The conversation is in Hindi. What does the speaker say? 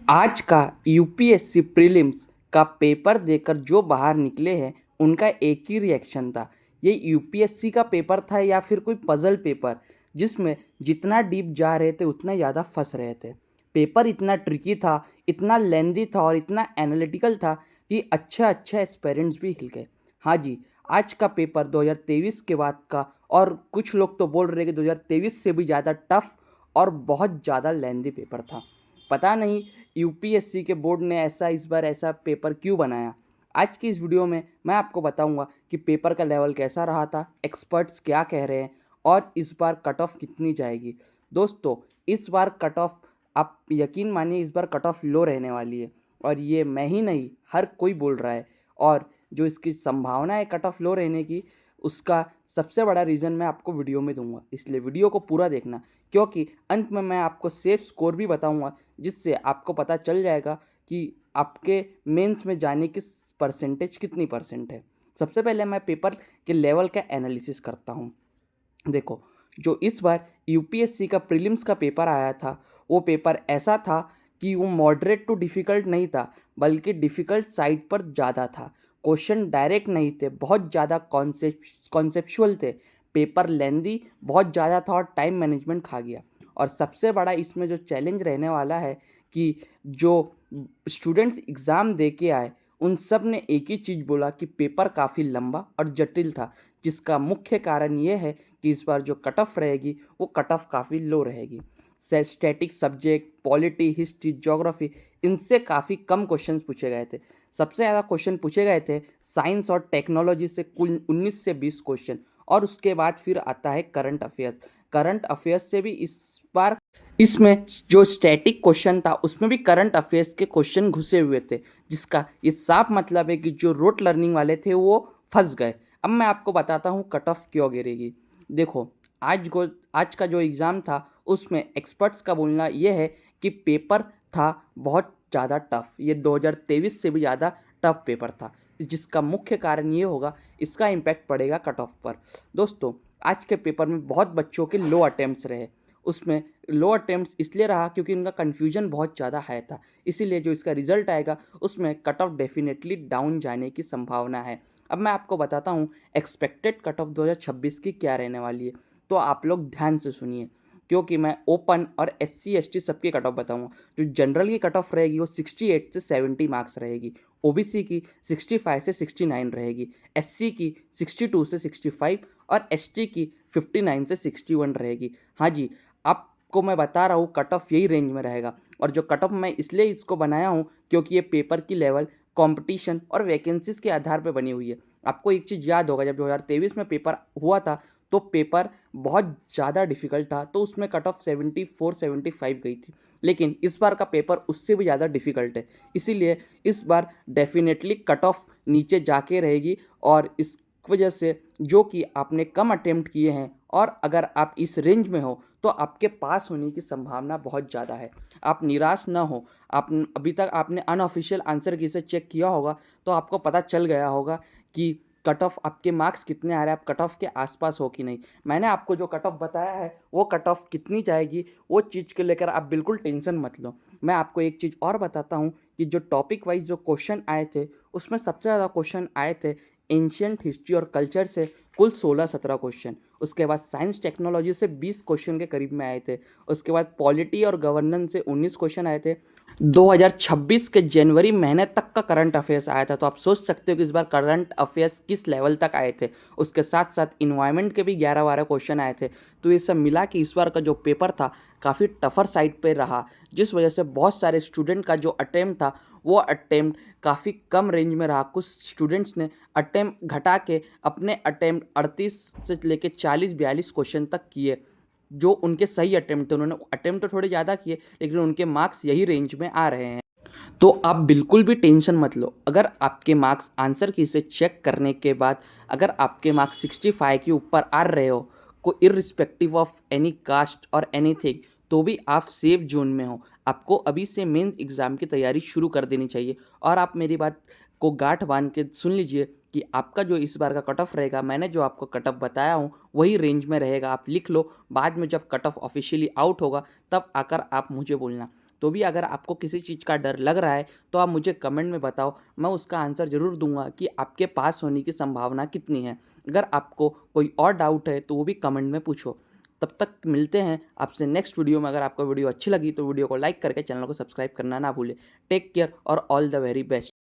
आज का यूपीएससी प्रीलिम्स का पेपर देकर जो बाहर निकले हैं उनका एक ही रिएक्शन था। ये यूपीएससी का पेपर था या फिर कोई पजल पेपर जिसमें जितना डीप जा रहे थे उतना ज़्यादा फंस रहे थे। पेपर इतना ट्रिकी था, इतना लेंदी था और इतना एनालिटिकल था कि अच्छे एस्पिरेंट्स भी हिल गए। हाँ जी, आज का पेपर 2023 के बाद का, और कुछ लोग तो बोल रहे हैं कि 2023 से भी ज़्यादा टफ और बहुत ज़्यादा लेंदी पेपर था। पता नहीं यूपीएससी के बोर्ड ने इस बार ऐसा पेपर क्यों बनाया। आज की इस वीडियो में मैं आपको बताऊंगा कि पेपर का लेवल कैसा रहा था, एक्सपर्ट्स क्या कह रहे हैं और इस बार कट ऑफ कितनी जाएगी। दोस्तों, इस बार कट ऑफ, आप यकीन मानिए, इस बार कट ऑफ लो रहने वाली है और ये मैं ही नहीं, हर कोई बोल रहा है। और जो इसकी संभावना है कट ऑफ लो रहने की, उसका सबसे बड़ा रीज़न मैं आपको वीडियो में दूंगा, इसलिए वीडियो को पूरा देखना, क्योंकि अंत में मैं आपको सेफ स्कोर भी बताऊंगा जिससे आपको पता चल जाएगा कि आपके मेंस में जाने की परसेंटेज कितनी परसेंट है। सबसे पहले मैं पेपर के लेवल का एनालिसिस करता हूँ। देखो, जो इस बार यूपीएससी का प्रीलिम्स का पेपर आया था, वो पेपर ऐसा था कि वो मॉडरेट टू डिफ़िकल्ट नहीं था, बल्कि डिफ़िकल्ट साइड पर ज़्यादा था। क्वेश्चन डायरेक्ट नहीं थे, बहुत ज़्यादा कॉन्सेप्चुअल थे। पेपर लेंदी बहुत ज़्यादा था और टाइम मैनेजमेंट खा गया। और सबसे बड़ा इसमें जो चैलेंज रहने वाला है कि जो स्टूडेंट्स एग्ज़ाम दे के आए, उन सब ने एक ही चीज़ बोला कि पेपर काफ़ी लंबा और जटिल था, जिसका मुख्य कारण ये है कि इस बार जो कट ऑफ रहेगी वो कट ऑफ काफ़ी लो रहेगी। Static subject, polity, history, geography, इनसे काफ़ी कम क्वेश्चंस पूछे गए थे। सबसे ज़्यादा क्वेश्चन पूछे गए थे साइंस और टेक्नोलॉजी से, कुल 19 से 20 क्वेश्चन। और उसके बाद फिर आता है करंट अफेयर्स। करंट अफेयर्स से भी इस बार इसमें जो स्टैटिक क्वेश्चन था उसमें भी करंट अफेयर्स के क्वेश्चन घुसे हुए थे, जिसका ये साफ मतलब है कि जो रोट लर्निंग वाले थे वो फंस गए। अब मैं आपको बताता हूँ कट ऑफ क्यों गिरेगी। देखो, आज का जो एग्ज़ाम था उसमें एक्सपर्ट्स का बोलना ये है कि पेपर था बहुत ज़्यादा टफ। ये 2023 से भी ज़्यादा टफ पेपर था, जिसका मुख्य कारण ये होगा, इसका इम्पैक्ट पड़ेगा कट ऑफ पर। दोस्तों, आज के पेपर में बहुत बच्चों के लो अटेम्प्ट्स रहे। उसमें लो अटेम्प्ट्स इसलिए रहा क्योंकि उनका कन्फ्यूजन बहुत ज़्यादा हाई था। इसीलिए जो इसका रिजल्ट आएगा उसमें कट ऑफ डेफिनेटली डाउन जाने की संभावना है। अब मैं आपको बताता हूँ एक्सपेक्टेड कट ऑफ 2026 की क्या रहने वाली है, तो आप लोग ध्यान से सुनिए, क्योंकि मैं ओपन और SC ST सबकी कट ऑफ बताऊँगा। जो जनरल की कट ऑफ रहेगी वो 68 से 70 मार्क्स रहेगी, OBC की 65 से 69 रहेगी, SC की 62 से 65 और ST की 59 से 61 रहेगी। हाँ जी, आपको मैं बता रहा हूँ कट ऑफ यही रेंज में रहेगा। और जो कट ऑफ मैं इसलिए इसको बनाया हूँ क्योंकि ये पेपर की लेवल कंपटीशन और वैकेंसीज़ के आधार पे बनी हुई है। आपको एक चीज़ याद होगा, जब 2023 में पेपर हुआ था तो पेपर बहुत ज़्यादा डिफ़िकल्ट था, तो उसमें कट ऑफ 74-75 गई थी। लेकिन इस बार का पेपर उससे भी ज़्यादा डिफ़िकल्ट है, इसीलिए इस बार डेफिनेटली कट ऑफ नीचे जाके रहेगी। और इस वजह से जो कि आपने कम अटेम्प्ट किए हैं और अगर आप इस रेंज में हो तो आपके पास होने की संभावना बहुत ज़्यादा है। आप निराश ना हो। आप अभी तक आपने अनऑफिशियल आंसर की से चेक किया होगा तो आपको पता चल गया होगा कि कट ऑफ आपके मार्क्स कितने आ रहे हैं, आप कट ऑफ के आसपास हो कि नहीं। मैंने आपको जो कट ऑफ बताया है वो कट ऑफ कितनी जाएगी, वो चीज़ को लेकर आप बिल्कुल टेंशन मत लो। मैं आपको एक चीज़ और बताता हूँ कि जो टॉपिक वाइज जो क्वेश्चन आए थे उसमें सबसे ज़्यादा क्वेश्चन आए थे एंशियंट हिस्ट्री और कल्चर से, कुल 16-17 क्वेश्चन। उसके बाद साइंस टेक्नोलॉजी से 20 क्वेश्चन के करीब में आए थे। उसके बाद पॉलिटी और गवर्नेंस से 19 क्वेश्चन आए थे। 2026 के जनवरी महीने तक का करंट अफेयर्स आया था, तो आप सोच सकते हो कि इस बार करंट अफेयर्स किस लेवल तक आए थे। उसके साथ साथ इन्वायरमेंट के भी 11-12 क्वेश्चन आए थे। तो ये सब मिला कि इस बार का जो पेपर था काफ़ी टफर साइड पे रहा, जिस वजह से बहुत सारे स्टूडेंट का जो अटेम्प्ट था वो अटेम्प्ट काफ़ी कम रेंज में रहा। कुछ स्टूडेंट्स ने अटेम्प्ट घटा के अपने अटेम्प्ट 38 से लेके 40-42 क्वेश्चन तक किए, जो उनके सही अटेम्प्ट थे। उन्होंने अटेम्प्ट तो थोड़े ज़्यादा किए लेकिन उनके मार्क्स यही रेंज में आ रहे हैं। तो आप बिल्कुल भी टेंशन मत लो। अगर आपके मार्क्स आंसर की से चेक करने के बाद अगर आपके मार्क्स 65 के ऊपर आ रहे हो, को इर्रिस्पेक्टिव ऑफ एनी कास्ट और एनीथिंग, तो भी आप सेफ जोन में हो। आपको अभी से मेंस एग्ज़ाम की तैयारी शुरू कर देनी चाहिए। और आप मेरी बात को गांठ बांध के सुन लीजिए कि आपका जो इस बार का कट ऑफ रहेगा, मैंने जो आपको कट ऑफ बताया हूँ वही रेंज में रहेगा। आप लिख लो, बाद में जब कट ऑफ ऑफिशियली आउट होगा तब आकर आप मुझे बोलना। तो भी अगर आपको किसी चीज़ का डर लग रहा है तो आप मुझे कमेंट में बताओ, मैं उसका आंसर ज़रूर दूंगा कि आपके पास होने की संभावना कितनी है। अगर आपको कोई और डाउट है तो वो भी कमेंट में पूछो। तब तक मिलते हैं आपसे नेक्स्ट वीडियो में। अगर आपको वीडियो अच्छी लगी तो वीडियो को लाइक करके चैनल को सब्सक्राइब करना ना भूलें। टेक केयर और ऑल द वेरी बेस्ट।